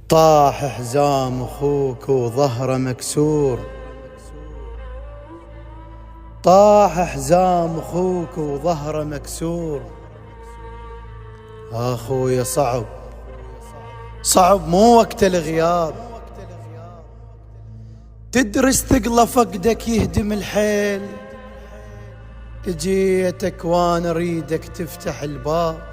طاح حزام اخوك وظهره مكسور، طاح حزام اخوك وظهره مكسور. اخويا صعب مو وقت الغياب، تدرس ثقله فقدك يهدم الحيل. اجيتك وانا اريدك تفتح الباب،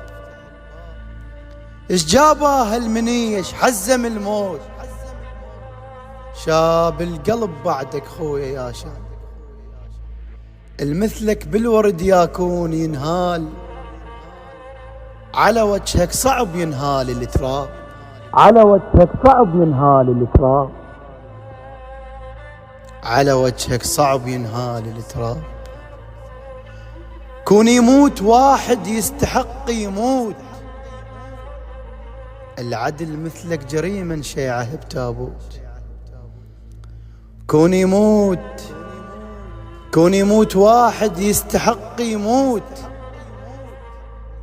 ايش جابه هالمنيش حزم الموت. شاب القلب بعدك خويا يا شاب، المثلك بالورد ياكون ينهال، على وجهك صعب ينهال التراب، على وجهك صعب ينهال التراب، على وجهك صعب ينهال التراب. كون يموت واحد يستحق يموت، العدل مثلك جريمة شيعه بتابوت. كون يموت واحد يستحق يموت،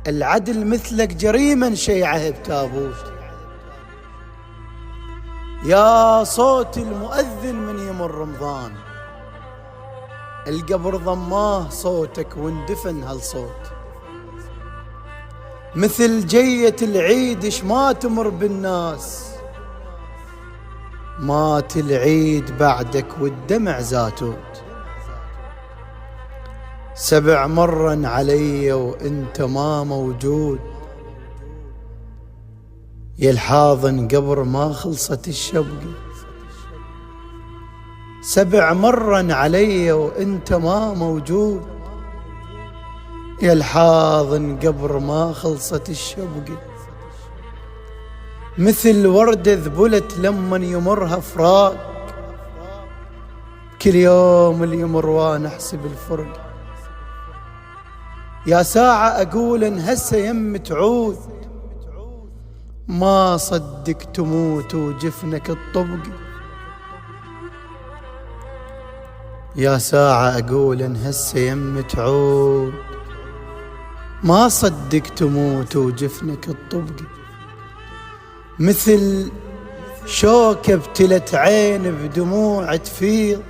العدل مثلك جريمة شيعه بتابوت. يا صوت المؤذن من يوم رمضان، القبر ضماه صوتك واندفن هالصوت. مثل جية العيد اش ما تمر بالناس، مات العيد بعدك والدمع زاتوت. 7 مرة علي وانت ما موجود، يا الحاضن قبر ما خلصت الشبقة. 7 مرة علي وانت ما موجود، يا الحاضن قبر ما خلصت الشبقة. مثل وردة ذبلت لمن يمرها فراق، كل يوم اللي يمر وانا احسب الفرق. يا ساعة اقول ان هسه يم تعود، ما صدق تموت وجفنك الطبق. يا ساعة اقول ان هسه يم تعود، ما صدق تموت وجفنك الطبق. مثل شوكة ابتلت عين بدموع تفيض،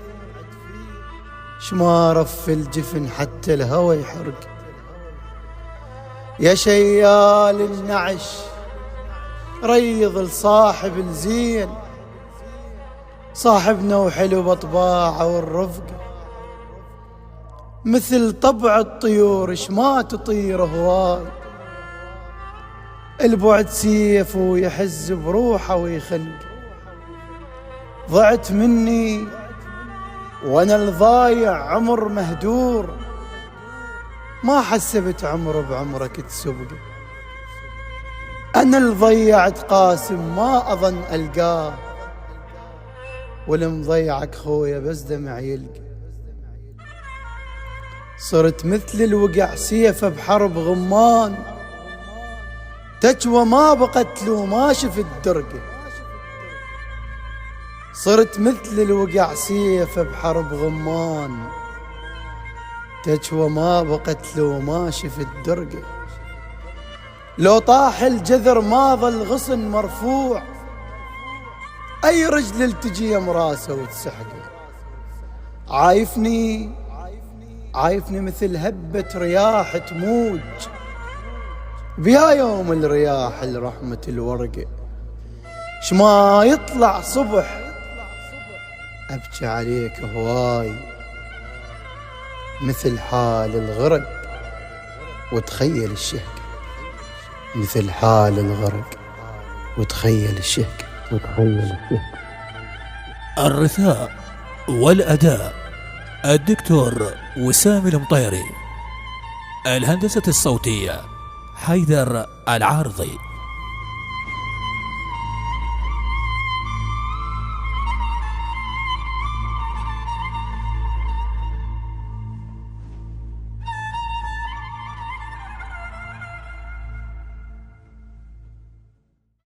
شما في الجفن حتى الهوى يحرق. يا شيال النعش ريض لصاحب الزين، صاحبنا وحلو بطباعه والرفقة. مثل طبع الطيور شما تطير هواي، البعد سيف ويحز بروحه ويخنق. ضعت مني وانا الضايع عمر مهدور، ما حسبت عمر بعمرك تسبق. انا اللي ضيعت قاسم ما اظن القاه، والمضيعك خويا بس دمع يلقى. صرت مثل الوقع سيفه بحرب غمان، تجوى ما بقت له ما شفت درقه. صرت مثل الوقع سيفه بحرب غمان، تجوى ما بقت له ما شفت درقه. لو طاح الجذر ما ظل غصن مرفوع، اي رجل تجي مراسه وتسحقه. عايفني مثل هبة رياح تموج، بيا يوم الرياح الرحمة الورقة. شما يطلع صبح ابكي عليك هواي، مثل حال الغرق وتخيل الشهقة. مثل حال الغرق وتخيل الشهقة. الرثاء والأداء الدكتور وسام المطيري، الهندسة الصوتية حيدر العارضي.